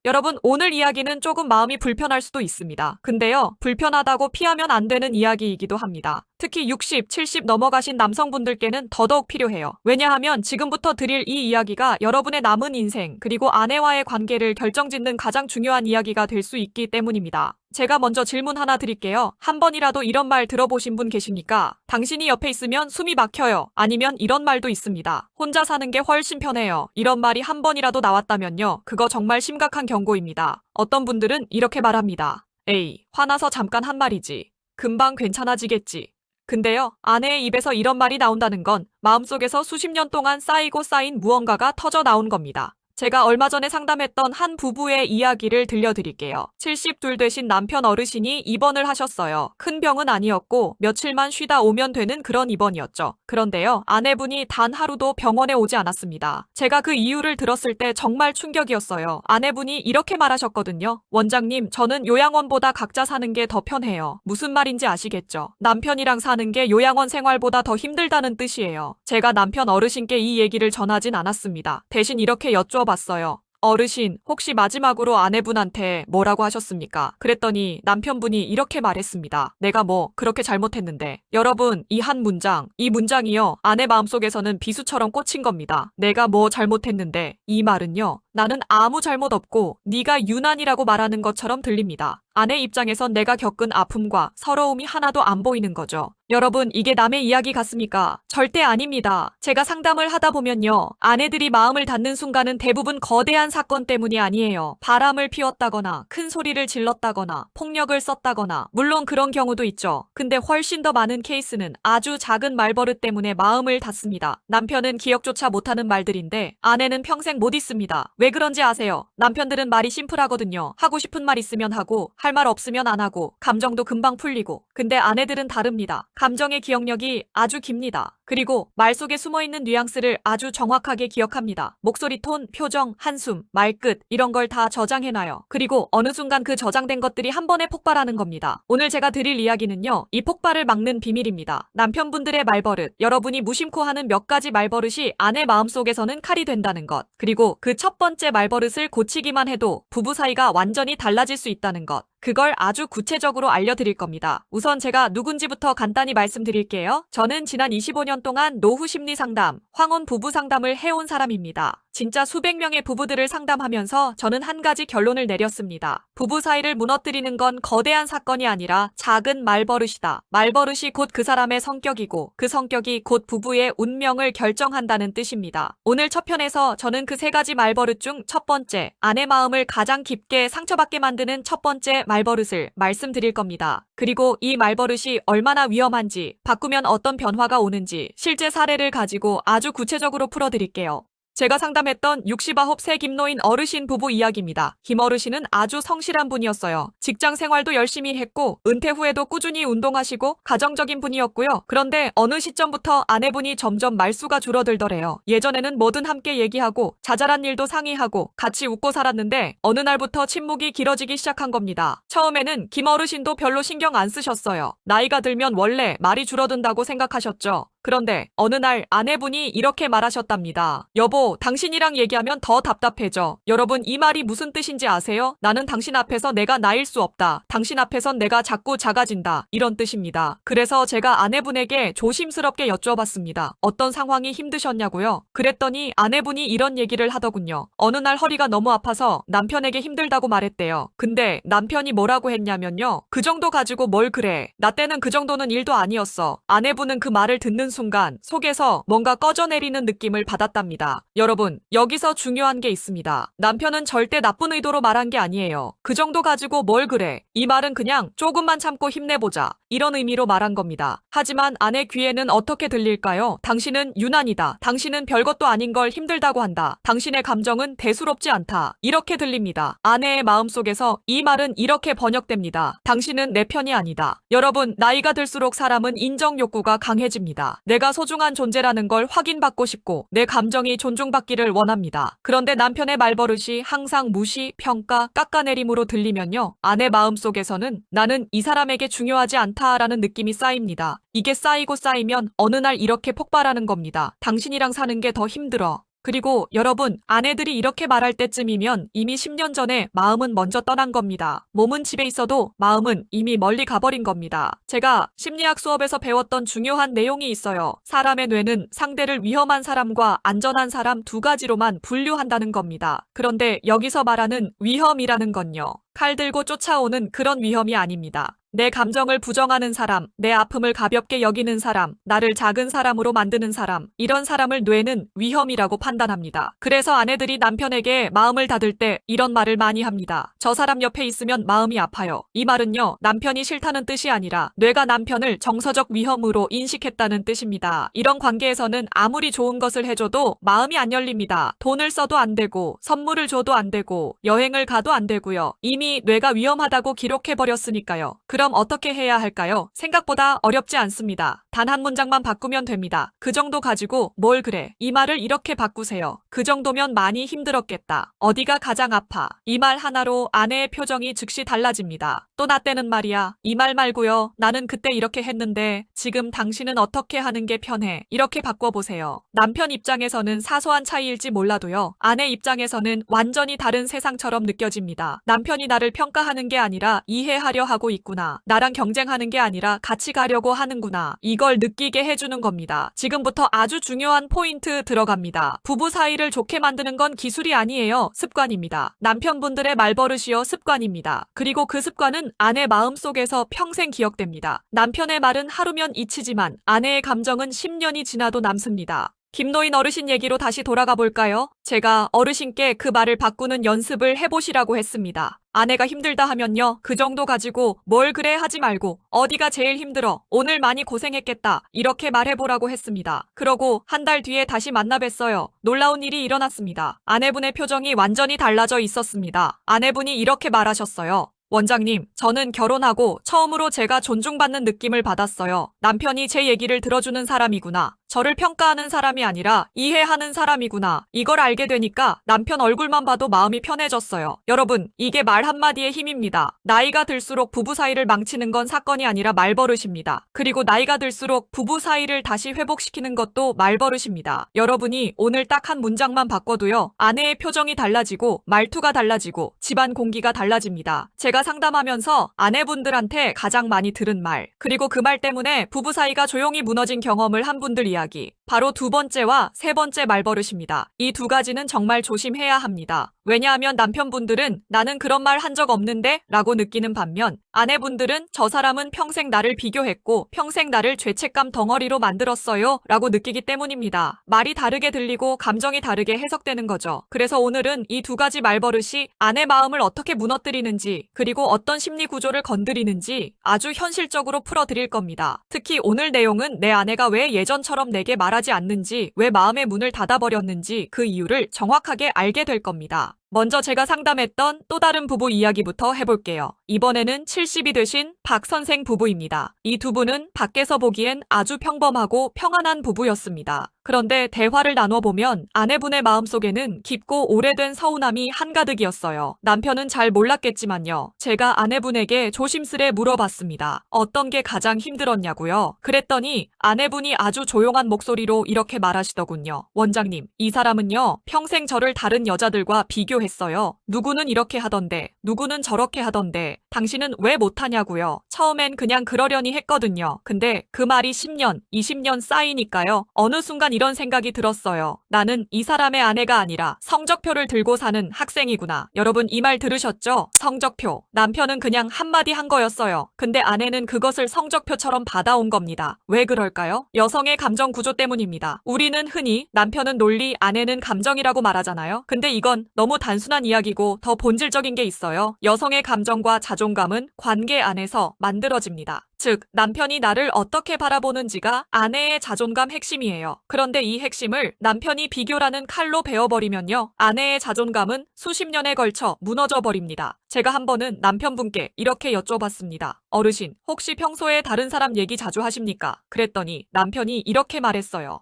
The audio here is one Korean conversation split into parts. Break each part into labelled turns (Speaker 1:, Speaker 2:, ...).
Speaker 1: 여러분, 오늘 이야기는 조금 마음이 불편할 수도 있습니다. 근데요, 불편하다고 피하면 안 되는 이야기이기도 합니다. 특히 60, 70 넘어가신 남성분들께는 더더욱 필요해요. 왜냐하면 지금부터 드릴 이 이야기가 여러분의 남은 인생, 그리고 아내와의 관계를 결정짓는 가장 중요한 이야기가 될 수 있기 때문입니다. 제가 먼저 질문 하나 드릴게요. 한 번이라도 이런 말 들어보신 분 계십니까? 당신이 옆에 있으면 숨이 막혀요. 아니면 이런 말도 있습니다. 혼자 사는 게 훨씬 편해요. 이런 말이 한 번이라도 나왔다면요, 그거 정말 심각한 경고입니다. 어떤 분들은 이렇게 말합니다. 에이, 화나서 잠깐 한 말이지. 금방 괜찮아지겠지. 근데요, 아내의 입에서 이런 말이 나온다는 건 마음속에서 수십 년 동안 쌓이고 쌓인 무언가가 터져 나온 겁니다. 제가 얼마 전에 상담했던 한 부부의 이야기를 들려드릴게요. 72 되신 남편 어르신이 입원을 하셨어요. 큰 병은 아니었고 며칠만 쉬다 오면 되는 그런 입원이었죠. 그런데요, 아내분이 단 하루도 병원에 오지 않았습니다. 제가 그 이유를 들었을 때 정말 충격이었어요. 아내분이 이렇게 말하셨거든요. 원장님, 저는 요양원보다 각자 사는 게 더 편해요. 무슨 말인지 아시겠죠? 남편이랑 사는 게 요양원 생활보다 더 힘들다는 뜻이에요. 제가 남편 어르신께 이 얘기를 전하진 않았습니다. 대신 이렇게 여쭈어봤어요. 어르신, 혹시 마지막으로 아내분한테 뭐라고 하셨습니까? 그랬더니 남편분이 이렇게 말했습니다. 내가 뭐 그렇게 잘못했는데. 여러분, 이 한 문장, 이 문장이요, 아내 마음속에서는 비수처럼 꽂힌 겁니다. 내가 뭐 잘못했는데. 이 말은요, 나는 아무 잘못 없고 네가 유난이라고 말하는 것처럼 들립니다. 아내 입장에선 내가 겪은 아픔과 서러움이 하나도 안 보이는 거죠. 여러분, 이게 남의 이야기 같습니까? 절대 아닙니다. 제가 상담을 하다 보면요, 아내들이 마음을 닫는 순간은 대부분 거대한 사건 때문이 아니에요. 바람을 피웠다거나 큰 소리를 질렀다거나 폭력을 썼다거나, 물론 그런 경우도 있죠. 근데 훨씬 더 많은 케이스는 아주 작은 말버릇 때문에 마음을 닫습니다. 남편은 기억조차 못하는 말들인데 아내는 평생 못 잊습니다. 왜 그런지 아세요? 남편들은 말이 심플하거든요. 하고 싶은 말 있으면 하고, 할 말 없으면 안 하고, 감정도 금방 풀리고. 근데 아내들은 다릅니다. 감정의 기억력이 아주 깁니다. 그리고 말 속에 숨어있는 뉘앙스를 아주 정확하게 기억합니다. 목소리 톤, 표정, 한숨, 말끝, 이런 걸 다 저장해놔요. 그리고 어느 순간 그 저장된 것들이 한 번에 폭발하는 겁니다. 오늘 제가 드릴 이야기는요, 이 폭발을 막는 비밀입니다. 남편분들의 말버릇, 여러분이 무심코 하는 몇 가지 말버릇이 아내 마음속에서는 칼이 된다는 것. 그리고 그 첫 번째 말버릇을 고치기만 해도 부부 사이가 완전히 달라질 수 있다는 것. 그걸 아주 구체적으로 알려드릴 겁니다. 우선 제가 누군지부터 간단히 말씀드릴게요. 저는 지난 25년 동안 노후 심리 상담, 황혼 부부 상담을 해온 사람입니다. 진짜 수백 명의 부부들을 상담하면서 저는 한 가지 결론을 내렸습니다. 부부 사이를 무너뜨리는 건 거대한 사건이 아니라 작은 말버릇이다. 말버릇이 곧 그 사람의 성격이고, 그 성격이 곧 부부의 운명을 결정한다는 뜻입니다. 오늘 첫 편에서 저는 그 세 가지 말버릇 중 첫 번째, 아내 마음을 가장 깊게 상처받게 만드는 첫 번째 말버릇을 말씀드릴 겁니다. 그리고 이 말버릇이 얼마나 위험한지, 바꾸면 어떤 변화가 오는지 실제 사례를 가지고 아주 구체적으로 풀어드릴게요. 제가 상담했던 69 세 김노인 어르신 부부 이야기입니다. 김 어르신은 아주 성실한 분이었어요. 직장 생활도 열심히 했고 은퇴 후에도 꾸준히 운동하시고 가정적인 분이었고요. 그런데 어느 시점부터 아내분이 점점 말수가 줄어들더래요. 예전에는 뭐든 함께 얘기하고 자잘한 일도 상의하고 같이 웃고 살았는데 어느 날부터 침묵이 길어지기 시작한 겁니다. 처음에는 김 어르신도 별로 신경 안 쓰셨어요. 나이가 들면 원래 말이 줄어든다고 생각하셨죠. 그런데 어느 날 아내분이 이렇게 말하셨답니다. 여보, 당신이랑 얘기하면 더 답답해져. 여러분, 이 말이 무슨 뜻인지 아세요? 나는 당신 앞에서 내가 나일 수 없다. 당신 앞에선 내가 자꾸 작아진다. 이런 뜻입니다. 그래서 제가 아내분에게 조심스럽게 여쭈어봤습니다. 어떤 상황이 힘드셨냐고요? 그랬더니 아내분이 이런 얘기를 하더군요. 어느 날 허리가 너무 아파서 남편에게 힘들다고 말했대요. 근데 남편이 뭐라고 했냐면요. 그 정도 가지고 뭘 그래. 나 때는 그 정도는 일도 아니었어. 아내분은 그 말을 듣는 순간 속에서 뭔가 꺼져내리는 느낌을 받았답니다. 여러분, 여기서 중요한 게 있습니다. 남편은 절대 나쁜 의도로 말한 게 아니에요. 그 정도 가지고 뭘 그래. 이 말은 그냥 조금만 참고 힘내보자. 이런 의미로 말한 겁니다. 하지만 아내 귀에는 어떻게 들릴까요? 당신은 유난이다. 당신은 별것도 아닌 걸 힘들다고 한다. 당신의 감정은 대수롭지 않다. 이렇게 들립니다. 아내의 마음속에서 이 말은 이렇게 번역됩니다. 당신은 내 편이 아니다. 여러분, 나이가 들수록 사람은 인정 욕구가 강해집니다. 내가 소중한 존재라는 걸 확인받고 싶고 내 감정이 존중받기를 원합니다. 그런데 남편의 말버릇이 항상 무시, 평가, 깎아내림으로 들리면요. 아내 마음속에서는 나는 이 사람에게 중요하지 않다라는 느낌이 쌓입니다. 이게 쌓이고 쌓이면 어느 날 이렇게 폭발하는 겁니다. 당신이랑 사는 게 더 힘들어. 그리고 여러분, 아내들이 이렇게 말할 때쯤이면 이미 10년 전에 마음은 먼저 떠난 겁니다. 몸은 집에 있어도 마음은 이미 멀리 가버린 겁니다. 제가 심리학 수업에서 배웠던 중요한 내용이 있어요. 사람의 뇌는 상대를 위험한 사람과 안전한 사람 두 가지로만 분류한다는 겁니다. 그런데 여기서 말하는 위험이라는 건요, 칼 들고 쫓아오는 그런 위험이 아닙니다. 내 감정을 부정하는 사람, 내 아픔을 가볍게 여기는 사람, 나를 작은 사람으로 만드는 사람, 이런 사람을 뇌는 위험이라고 판단합니다. 그래서 아내들이 남편에게 마음을 닫을 때 이런 말을 많이 합니다. 저 사람 옆에 있으면 마음이 아파요. 이 말은요, 남편이 싫다는 뜻이 아니라 뇌가 남편을 정서적 위험으로 인식했다는 뜻입니다. 이런 관계에서는 아무리 좋은 것을 해줘도 마음이 안 열립니다. 돈을 써도 안 되고, 선물을 줘도 안 되고, 여행을 가도 안 되고요. 이미 뇌가 위험하다고 기록해버렸으니까요. 그럼 어떻게 해야 할까요? 생각보다 어렵지 않습니다. 단 한 문장만 바꾸면 됩니다. 그 정도 가지고 뭘 그래? 이 말을 이렇게 바꾸세요. 그 정도면 많이 힘들었겠다. 어디가 가장 아파? 이 말 하나로 아내의 표정이 즉시 달라집니다. 또 나 때는 말이야. 이 말 말고요. 나는 그때 이렇게 했는데 지금 당신은 어떻게 하는 게 편해? 이렇게 바꿔보세요. 남편 입장에서는 사소한 차이일지 몰라도요, 아내 입장에서는 완전히 다른 세상처럼 느껴집니다. 남편이 나를 평가하는 게 아니라 이해하려 하고 있구나. 나랑 경쟁하는 게 아니라 같이 가려고 하는구나. 이걸 느끼게 해주는 겁니다. 지금부터 아주 중요한 포인트 들어갑니다. 부부 사이를 좋게 만드는 건 기술이 아니에요. 습관입니다. 남편분들의 말버릇이요, 습관입니다. 그리고 그 습관은 아내 마음속에서 평생 기억됩니다. 남편의 말은 하루면 잊히지만 아내의 감정은 10년이 지나도 남습니다. 김노인 어르신 얘기로 다시 돌아가 볼까요? 제가 어르신께 그 말을 바꾸는 연습을 해보시라고 했습니다. 아내가 힘들다 하면요, 그 정도 가지고 뭘 그래 하지 말고 어디가 제일 힘들어? 오늘 많이 고생했겠다. 이렇게 말해보라고 했습니다. 그러고 한 달 뒤에 다시 만나 뵀어요. 놀라운 일이 일어났습니다. 아내분의 표정이 완전히 달라져 있었습니다. 아내분이 이렇게 말하셨어요. 원장님, 저는 결혼하고 처음으로 제가 존중받는 느낌을 받았어요. 남편이 제 얘기를 들어주는 사람이구나. 저를 평가하는 사람이 아니라 이해하는 사람이구나. 이걸 알게 되니까 남편 얼굴만 봐도 마음이 편해졌어요. 여러분, 이게 말 한마디의 힘입니다. 나이가 들수록 부부 사이를 망치는 건 사건이 아니라 말버릇입니다. 그리고 나이가 들수록 부부 사이를 다시 회복시키는 것도 말버릇입니다. 여러분이 오늘 딱 한 문장만 바꿔도요, 아내의 표정이 달라지고 말투가 달라지고 집안 공기가 달라집니다. 제가 상담하면서 아내분들한테 가장 많이 들은 말, 그리고 그 말 때문에 부부 사이가 조용히 무너진 경험을 한 분들 이야기, 바로 두 번째와 세 번째 말버릇입니다. 이 두 가지는 정말 조심해야 합니다. 왜냐하면 남편분들은 나는 그런 말 한 적 없는데? 라고 느끼는 반면 아내분들은 저 사람은 평생 나를 비교했고 평생 나를 죄책감 덩어리로 만들었어요 라고 느끼기 때문입니다. 말이 다르게 들리고 감정이 다르게 해석되는 거죠. 그래서 오늘은 이 두 가지 말버릇이 아내 마음을 어떻게 무너뜨리는지, 그리고 어떤 심리 구조를 건드리는지 아주 현실적으로 풀어드릴 겁니다. 특히 오늘 내용은 내 아내가 왜 예전처럼 내게 말하지 않는지, 왜 마음의 문을 닫아버렸는지 그 이유를 정확하게 알게 될 겁니다. 먼저 제가 상담했던 또 다른 부부 이야기부터 해볼게요. 이번에는 70이 되신 박 선생 부부입니다. 이 두 분은 밖에서 보기엔 아주 평범하고 평안한 부부였습니다. 그런데 대화를 나눠보면 아내분의 마음속에는 깊고 오래된 서운함이 한가득이었어요. 남편은 잘 몰랐겠지만요, 제가 아내분에게 조심스레 물어봤습니다. 어떤 게 가장 힘들었냐고요? 그랬더니 아내분이 아주 조용한 목소리로 이렇게 말하시더군요. 원장님, 이 사람은요, 평생 저를 다른 여자들과 비교했어요. 누구는 이렇게 하던데, 누구는 저렇게 하던데, 당신은 왜 못하냐고요? 처음엔 그냥 그러려니 했거든요. 근데 그 말이 10년, 20년 쌓이니까요, 어느 순간 이런 생각이 들었어요. 나는 이 사람의 아내가 아니라 성적표를 들고 사는 학생이구나. 여러분, 이 말 들으셨죠? 성적표. 남편은 그냥 한마디 한 거였어요. 근데 아내는 그것을 성적표처럼 받아온 겁니다. 왜 그럴까요? 여성의 감정 구조 때문입니다. 우리는 흔히 남편은 논리, 아내는 감정이라고 말하잖아요. 근데 이건 너무 단순한 이야기고 더 본질적인 게 있어요. 여성의 감정과 자존감은 관계 안에서 만들어집니다. 즉, 남편이 나를 어떻게 바라보는지가 아내의 자존감 핵심이에요. 그런데 이 핵심을 남편이 비교라는 칼로 베어버리면요, 아내의 자존감은 수십 년에 걸쳐 무너져 버립니다. 제가 한 번은 남편분께 이렇게 여쭤봤습니다. 어르신, 혹시 평소에 다른 사람 얘기 자주 하십니까? 그랬더니 남편이 이렇게 말했어요.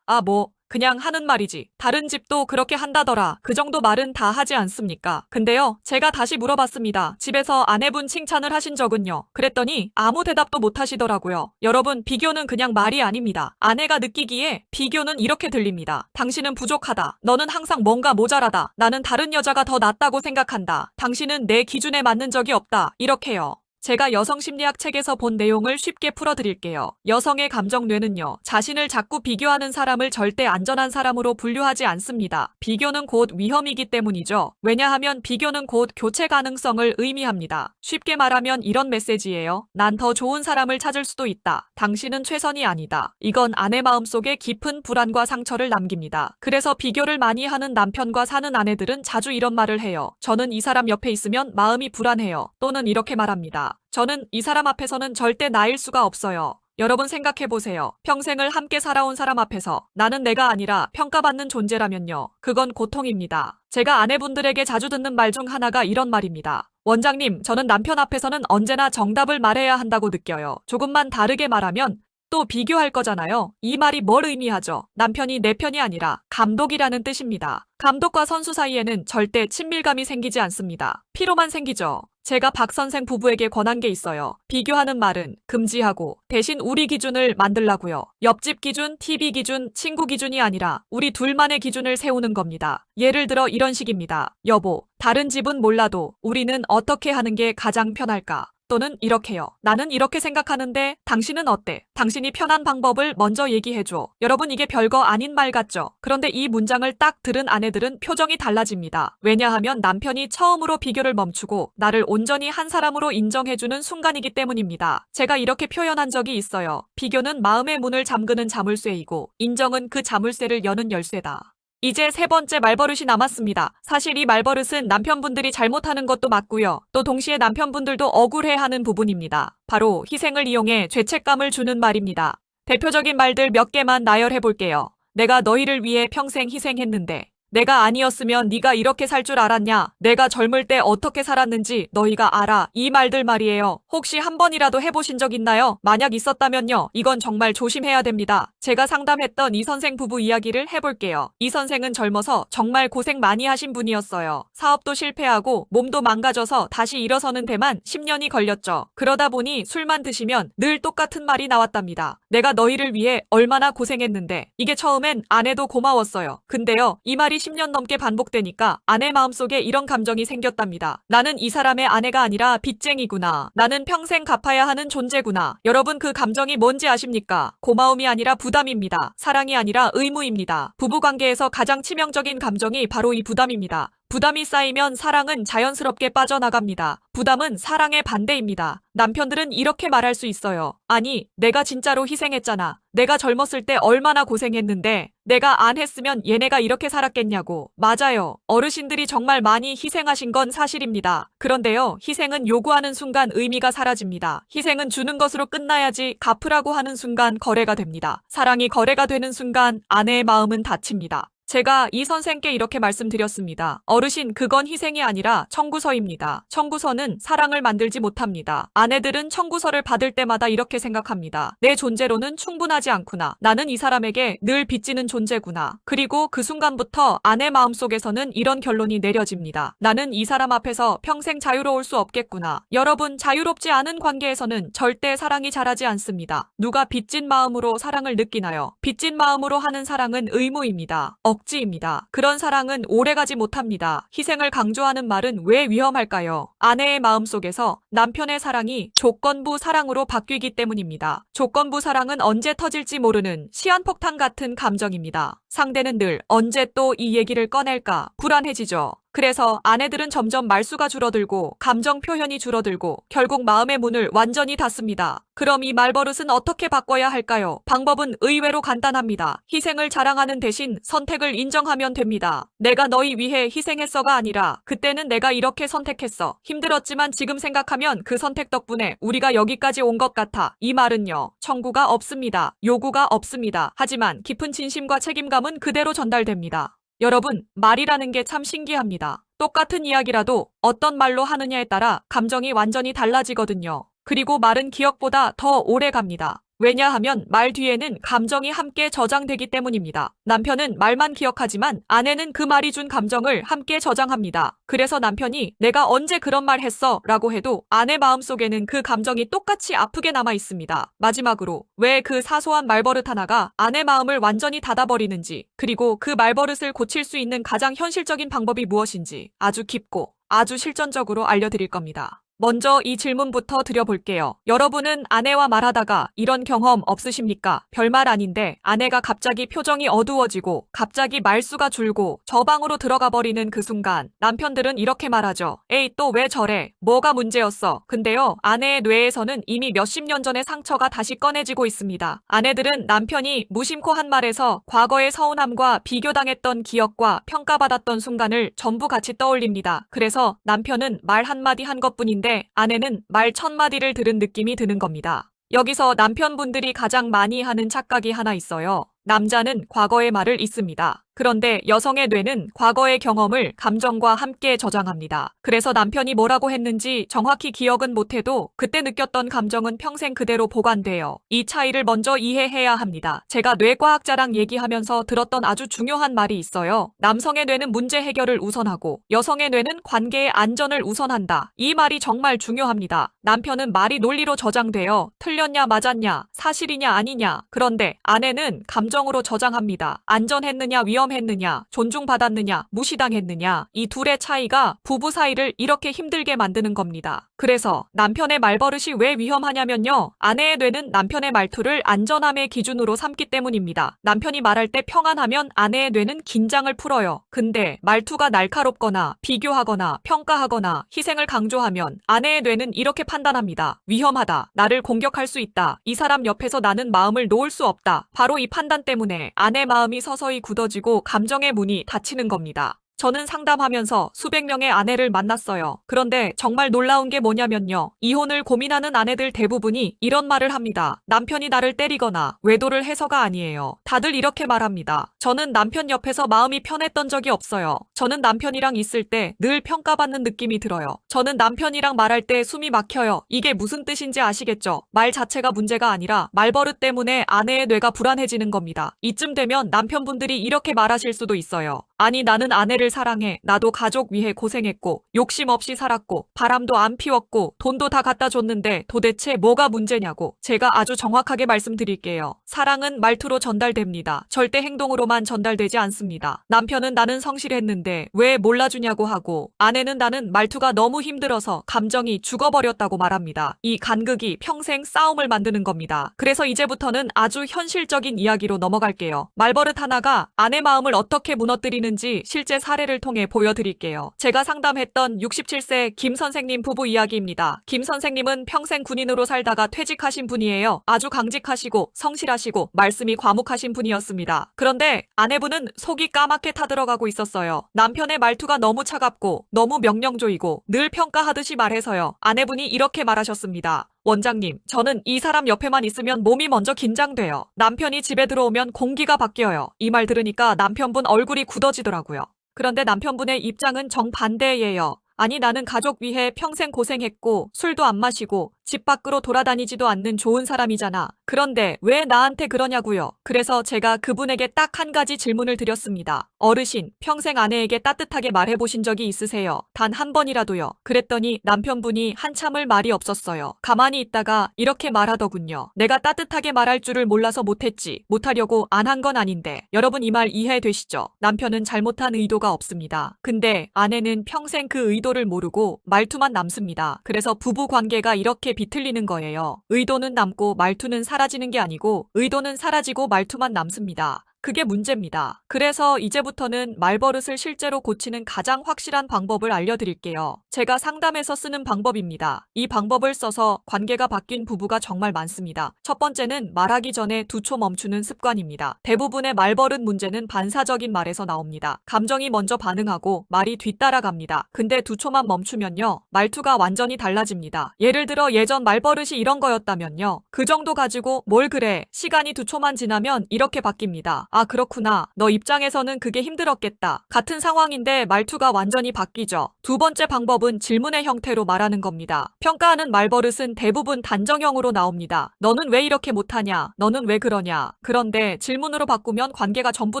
Speaker 1: 그냥 하는 말이지. 다른 집도 그렇게 한다더라. 그 정도 말은 다 하지 않습니까? 근데요, 제가 다시 물어봤습니다. 집에서 아내분 칭찬을 하신 적은요? 그랬더니 아무 대답도 못 하시더라고요. 여러분, 비교는 그냥 말이 아닙니다. 아내가 느끼기에 비교는 이렇게 들립니다. 당신은 부족하다. 너는 항상 뭔가 모자라다. 나는 다른 여자가 더 낫다고 생각한다. 당신은 내 기준에 맞는 적이 없다. 이렇게요. 제가 여성심리학 책에서 본 내용을 쉽게 풀어드릴게요. 여성의 감정뇌는요, 자신을 자꾸 비교하는 사람을 절대 안전한 사람으로 분류하지 않습니다. 비교는 곧 위험이기 때문이죠. 왜냐하면 비교는 곧 교체 가능성을 의미합니다. 쉽게 말하면 이런 메시지예요. 난 더 좋은 사람을 찾을 수도 있다. 당신은 최선이 아니다. 이건 아내 마음속에 깊은 불안과 상처를 남깁니다. 그래서 비교를 많이 하는 남편과 사는 아내들은 자주 이런 말을 해요. 저는 이 사람 옆에 있으면 마음이 불안해요. 또는 이렇게 말합니다. 저는 이 사람 앞에서는 절대 나일 수가 없어요. 여러분 생각해보세요. 평생을 함께 살아온 사람 앞에서 나는 내가 아니라 평가받는 존재라면요. 그건 고통입니다. 제가 아내분들에게 자주 듣는 말 중 하나가 이런 말입니다. 원장님, 저는 남편 앞에서는 언제나 정답을 말해야 한다고 느껴요. 조금만 다르게 말하면 또 비교할 거잖아요. 이 말이 뭘 의미하죠? 남편이 내 편이 아니라 감독이라는 뜻입니다. 감독과 선수 사이에는 절대 친밀감이 생기지 않습니다. 피로만 생기죠. 제가 박 선생 부부에게 권한 게 있어요. 비교하는 말은 금지하고 대신 우리 기준을 만들라고요. 옆집 기준, TV 기준, 친구 기준이 아니라 우리 둘만의 기준을 세우는 겁니다. 예를 들어 이런 식입니다. 여보, 다른 집은 몰라도 우리는 어떻게 하는 게 가장 편할까? 또는 이렇게요. 나는 이렇게 생각하는데 당신은 어때? 당신이 편한 방법을 먼저 얘기해줘. 여러분, 이게 별거 아닌 말 같죠? 그런데 이 문장을 딱 들은 아내들은 표정이 달라집니다. 왜냐하면 남편이 처음으로 비교를 멈추고 나를 온전히 한 사람으로 인정해주는 순간이기 때문입니다. 제가 이렇게 표현한 적이 있어요. 비교는 마음의 문을 잠그는 자물쇠이고 인정은 그 자물쇠를 여는 열쇠다. 이제 세 번째 말버릇이 남았습니다. 사실 이 말버릇은 남편분들이 잘못하는 것도 맞고요. 또 동시에 남편분들도 억울해하는 부분입니다. 바로 희생을 이용해 죄책감을 주는 말입니다. 대표적인 말들 몇 개만 나열해볼게요. 내가 너희를 위해 평생 희생했는데 내가 아니었으면 네가 이렇게 살 줄 알았냐? 내가 젊을 때 어떻게 살았는지 너희가 알아. 이 말들 말이에요. 혹시 한 번이라도 해보신 적 있나요? 만약 있었다면요. 이건 정말 조심해야 됩니다. 제가 상담했던 이 선생 부부 이야기를 해볼게요. 이 선생은 젊어서 정말 고생 많이 하신 분이었어요. 사업도 실패하고 몸도 망가져서 다시 일어서는 데만 10년이 걸렸죠. 그러다 보니 술만 드시면 늘 똑같은 말이 나왔답니다. 내가 너희를 위해 얼마나 고생했는데. 이게 처음엔 아내도 고마웠어요. 근데요, 이 말이 10년 넘게 반복되니까 아내 마음속에 이런 감정이 생겼답니다. 나는 이 사람의 아내가 아니라 빚쟁이구나. 나는 평생 갚아야 하는 존재구나. 여러분, 그 감정이 뭔지 아십니까? 고마움이 아니라 부담입니다. 사랑이 아니라 의무입니다. 부부관계에서 가장 치명적인 감정이 바로 이 부담입니다. 부담이 쌓이면 사랑은 자연스럽게 빠져나갑니다. 부담은 사랑의 반대입니다. 남편들은 이렇게 말할 수 있어요. 아니, 내가 진짜로 희생했잖아. 내가 젊었을 때 얼마나 고생했는데 내가 안 했으면 얘네가 이렇게 살았겠냐고. 맞아요. 어르신들이 정말 많이 희생하신 건 사실입니다. 그런데요, 희생은 요구하는 순간 의미가 사라집니다. 희생은 주는 것으로 끝나야지 갚으라고 하는 순간 거래가 됩니다. 사랑이 거래가 되는 순간 아내의 마음은 다칩니다. 제가 이 선생께 이렇게 말씀드렸습니다. 어르신, 그건 희생이 아니라 청구서입니다. 청구서는 사랑을 만들지 못합니다. 아내들은 청구서를 받을 때마다 이렇게 생각합니다. 내 존재로는 충분하지 않구나. 나는 이 사람에게 늘 빚지는 존재구나. 그리고 그 순간부터 아내 마음속에서는 이런 결론이 내려집니다. 나는 이 사람 앞에서 평생 자유로울 수 없겠구나. 여러분, 자유롭지 않은 관계에서는 절대 사랑이 자라지 않습니다. 누가 빚진 마음으로 사랑을 느끼나요? 빚진 마음으로 하는 사랑은 의무입니다. 억지입니다. 그런 사랑은 오래가지 못합니다. 희생을 강조하는 말은 왜 위험할까요? 아내의 마음속에서 남편의 사랑이 조건부 사랑으로 바뀌기 때문입니다. 조건부 사랑은 언제 터질지 모르는 시한폭탄 같은 감정입니다. 상대는 늘 언제 또 이 얘기를 꺼낼까 불안해지죠. 그래서 아내들은 점점 말수가 줄어들고 감정 표현이 줄어들고 결국 마음의 문을 완전히 닫습니다. 그럼 이 말버릇은 어떻게 바꿔야 할까요? 방법은 의외로 간단합니다. 희생을 자랑하는 대신 선택을 인정하면 됩니다. 내가 너희 위해 희생했어가 아니라 그때는 내가 이렇게 선택했어. 힘들었지만 지금 생각하면 그 선택 덕분에 우리가 여기까지 온 것 같아. 이 말은요, 청구가 없습니다. 요구가 없습니다. 하지만 깊은 진심과 책임감은 그대로 전달됩니다. 여러분, 말이라는 게 참 신기합니다. 똑같은 이야기라도 어떤 말로 하느냐에 따라 감정이 완전히 달라지거든요. 그리고 말은 기억보다 더 오래 갑니다. 왜냐하면 말 뒤에는 감정이 함께 저장되기 때문입니다. 남편은 말만 기억하지만 아내는 그 말이 준 감정을 함께 저장합니다. 그래서 남편이 내가 언제 그런 말 했어? 라고 해도 아내 마음속에는 그 감정이 똑같이 아프게 남아 있습니다. 마지막으로 왜 그 사소한 말버릇 하나가 아내 마음을 완전히 닫아버리는지, 그리고 그 말버릇을 고칠 수 있는 가장 현실적인 방법이 무엇인지 아주 깊고 아주 실전적으로 알려드릴 겁니다. 먼저 이 질문부터 드려볼게요. 여러분은 아내와 말하다가 이런 경험 없으십니까? 별말 아닌데 아내가 갑자기 표정이 어두워지고 갑자기 말수가 줄고 저 방으로 들어가 버리는 그 순간 남편들은 이렇게 말하죠. 에이, 또 왜 저래? 뭐가 문제였어? 근데요, 아내의 뇌에서는 이미 몇십 년 전의 상처가 다시 꺼내지고 있습니다. 아내들은 남편이 무심코 한 말에서 과거의 서운함과 비교당했던 기억과 평가받았던 순간을 전부 같이 떠올립니다. 그래서 남편은 말 한마디 한 것뿐인데 아내는 말 1000마디를 들은 느낌이 드는 겁니다. 여기서 남편분들이 가장 많이 하는 착각이 하나 있어요. 남자는 과거의 말을 잊습니다. 그런데 여성의 뇌는 과거의 경험을 감정과 함께 저장합니다. 그래서 남편이 뭐라고 했는지 정확히 기억은 못해도 그때 느꼈던 감정은 평생 그대로 보관돼요. 이 차이를 먼저 이해해야 합니다. 제가 뇌과학자랑 얘기하면서 들었던 아주 중요한 말이 있어요. 남성의 뇌는 문제 해결을 우선하고 여성의 뇌는 관계의 안전을 우선한다. 이 말이 정말 중요합니다. 남편은 말이 논리로 저장되어 틀렸냐 맞았냐, 사실이냐 아니냐. 그런데 아내는 감정으로 저장합니다. 안전했느냐 위험했느냐, 존중받았느냐, 무시당했느냐. 이 둘의 차이가 부부 사이를 이렇게 힘들게 만드는 겁니다. 그래서 남편의 말버릇이 왜 위험하냐면요, 아내의 뇌는 남편의 말투를 안전함의 기준으로 삼기 때문입니다. 남편이 말할 때 평안하면 아내의 뇌는 긴장을 풀어요. 근데 말투가 날카롭거나 비교하거나 평가하거나 희생을 강조하면 아내의 뇌는 이렇게 판단합니다. 위험하다. 나를 공격할 수 있다. 이 사람 옆에서 나는 마음을 놓을 수 없다. 바로 이 판단 때문에 아내 마음이 서서히 굳어지고 감정의 문이 닫히는 겁니다. 저는 상담하면서 수백 명의 아내를 만났어요. 그런데 정말 놀라운 게 뭐냐면요, 이혼을 고민하는 아내들 대부분이 이런 말을 합니다. 남편이 나를 때리거나 외도를 해서가 아니에요. 다들 이렇게 말합니다. 저는 남편 옆에서 마음이 편했던 적이 없어요. 저는 남편이랑 있을 때 늘 평가받는 느낌이 들어요. 저는 남편이랑 말할 때 숨이 막혀요. 이게 무슨 뜻인지 아시겠죠? 말 자체가 문제가 아니라 말버릇 때문에 아내의 뇌가 불안해지는 겁니다. 이쯤 되면 남편분들이 이렇게 말하실 수도 있어요. 아니, 나는 아내를 사랑해. 나도 가족 위해 고생했고 욕심 없이 살았고 바람도 안 피웠고 돈도 다 갖다 줬는데 도대체 뭐가 문제냐고. 제가 아주 정확하게 말씀드릴게요. 사랑은 말투로 전달됩니다. 절대 행동으로만 전달되지 않습니다. 남편은 나는 성실했는데 왜 몰라주냐고 하고, 아내는 나는 말투가 너무 힘들어서 감정이 죽어버렸다고 말합니다. 이 간극이 평생 싸움을 만드는 겁니다. 그래서 이제부터는 아주 현실적인 이야기로 넘어갈게요. 말버릇 하나가 아내 마음을 어떻게 무너뜨리는지 실제 사례를 통해 보여드릴게요. 제가 상담했던 67세 김 선생님 부부 이야기입니다. 김 선생님은 평생 군인으로 살다가 퇴직하신 분이에요. 아주 강직하시고 성실하시고 말씀이 과묵하신 분이었습니다. 그런데 아내분은 속이 까맣게 타들어가고 있었어요. 남편의 말투가 너무 차갑고 너무 명령조이고 늘 평가하듯이 말해서요. 아내분이 이렇게 말하셨습니다. 원장님, 저는 이 사람 옆에만 있으면 몸이 먼저 긴장돼요. 남편이 집에 들어오면 공기가 바뀌어요. 이 말 들으니까 남편분 얼굴이 굳어지더라고요. 그런데 남편분의 입장은 정반대예요. 아니, 나는 가족 위해 평생 고생했고 술도 안 마시고 집 밖으로 돌아다니지도 않는 좋은 사람이잖아. 그런데 왜 나한테 그러냐고요. 그래서 제가 그분에게 딱 한 가지 질문을 드렸습니다. 어르신, 평생 아내에게 따뜻하게 말해보신 적이 있으세요? 단 한 번이라도요. 그랬더니 남편분이 한참을 말이 없었어요. 가만히 있다가 이렇게 말하더군요. 내가 따뜻하게 말할 줄을 몰라서 못했지. 못하려고 안 한 건 아닌데. 여러분, 이 말 이해되시죠? 남편은 잘못한 의도가 없습니다. 근데 아내는 평생 그 의도를 모르고 말투만 남습니다. 그래서 부부 관계가 이렇게 비틀리는 거예요. 의도는 남고 말투는 사라지는 게 아니고 의도는 사라지고 말투만 남습니다. 그게 문제입니다. 그래서 이제부터는 말버릇을 실제로 고치는 가장 확실한 방법을 알려드릴게요. 제가 상담에서 쓰는 방법입니다. 이 방법을 써서 관계가 바뀐 부부가 정말 많습니다. 첫 번째는 말하기 전에 두 초 멈추는 습관입니다. 대부분의 말버릇 문제는 반사적인 말에서 나옵니다. 감정이 먼저 반응하고 말이 뒤따라갑니다. 근데 두 초만 멈추면요, 말투가 완전히 달라집니다. 예를 들어 예전 말버릇이 이런 거였다면요, 그 정도 가지고 뭘 그래. 시간이 두 초만 지나면 이렇게 바뀝니다. 아, 그렇구나. 너 입장에서는 그게 힘들었겠다. 같은 상황인데 말투가 완전히 바뀌죠. 두 번째 방법은 방법은 질문의 형태로 말하는 겁니다. 평가하는 말버릇은 대부분 단정형으로 나옵니다. 너는 왜 이렇게 못하냐? 너는 왜 그러냐? 그런데 질문으로 바꾸면 관계가 전부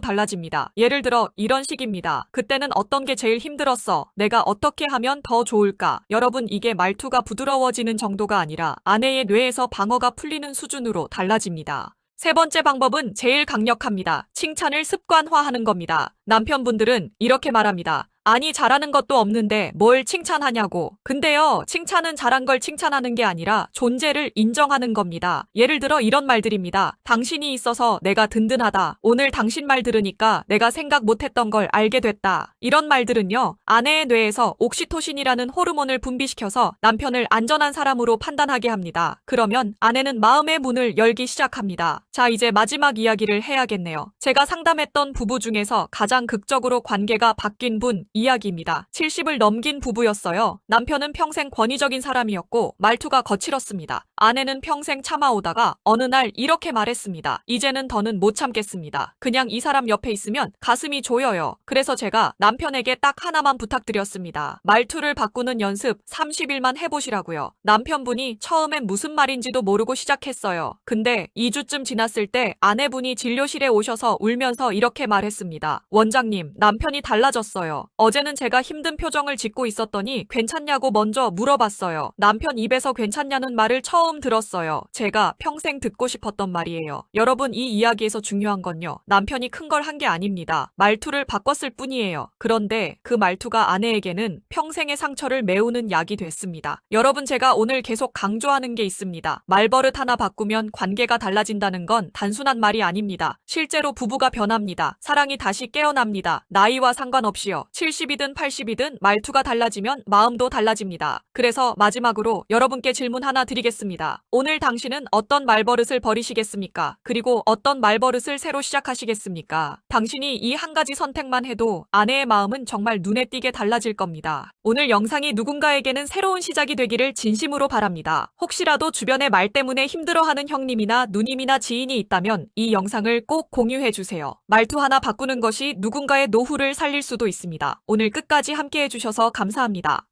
Speaker 1: 달라집니다. 예를 들어 이런 식입니다. 그때는 어떤 게 제일 힘들었어? 내가 어떻게 하면 더 좋을까? 여러분, 이게 말투가 부드러워지는 정도가 아니라 아내의 뇌에서 방어가 풀리는 수준으로 달라집니다. 세 번째 방법은 제일 강력합니다. 칭찬을 습관화하는 겁니다. 남편분들은 이렇게 말합니다. 아니, 잘하는 것도 없는데 뭘 칭찬하냐고. 근데요, 칭찬은 잘한 걸 칭찬하는 게 아니라 존재를 인정하는 겁니다. 예를 들어 이런 말들입니다. 당신이 있어서 내가 든든하다. 오늘 당신 말 들으니까 내가 생각 못했던 걸 알게 됐다. 이런 말들은요, 아내의 뇌에서 옥시토신이라는 호르몬을 분비시켜서 남편을 안전한 사람으로 판단하게 합니다. 그러면 아내는 마음의 문을 열기 시작합니다. 자, 이제 마지막 이야기를 해야겠네요. 제가 상담했던 부부 중에서 가장 극적으로 관계가 바뀐 분 이야기입니다. 70을 넘긴 부부였어요. 남편은 평생 권위적인 사람이었고 말투가 거칠었습니다. 아내는 평생 참아오다가 어느 날 이렇게 말했습니다. 이제는 더는 못 참겠습니다. 그냥 이 사람 옆에 있으면 가슴이 조여요. 그래서 제가 남편에게 딱 하나만 부탁드렸습니다. 말투를 바꾸는 연습 30일만 해보시라고요. 남편분이 처음엔 무슨 말인지도 모르고 시작했어요. 근데 2주쯤 지났을 때 아내분이 진료실에 오셔서 울면서 이렇게 말했습니다. 원장님, 남편이 달라졌어요. 어제는 제가 힘든 표정을 짓고 있었더니 괜찮냐고 먼저 물어봤어요. 남편 입에서 괜찮냐는 말을 처음 들었어요. 제가 평생 듣고 싶었던 말이에요. 여러분, 이 이야기에서 중요한 건요, 남편이 큰 걸 한 게 아닙니다. 말투를 바꿨을 뿐이에요. 그런데 그 말투가 아내에게는 평생의 상처를 메우는 약이 됐습니다. 여러분, 제가 오늘 계속 강조하는 게 있습니다. 말버릇 하나 바꾸면 관계가 달라진다는 건 단순한 말이 아닙니다. 실제로 부부가 변합니다. 사랑이 다시 깨어납니다. 나이와 상관없이요. 70이든 80이든 말투가 달라지면 마음도 달라집니다. 그래서 마지막으로 여러분께 질문 하나 드리겠습니다. 오늘 당신은 어떤 말버릇을 버리시겠습니까? 그리고 어떤 말버릇을 새로 시작하시겠습니까? 당신이 이 한 가지 선택만 해도 아내의 마음은 정말 눈에 띄게 달라질 겁니다. 오늘 영상이 누군가에게는 새로운 시작이 되기를 진심으로 바랍니다. 혹시라도 주변의 말 때문에 힘들어하는 형님이나 누님이나 지인이 있다면 이 영상을 꼭 공유해주세요. 말투 하나 바꾸는 것이 누군가의 노후를 살릴 수도 있습니다. 오늘 끝까지 함께 해주셔서 감사합니다.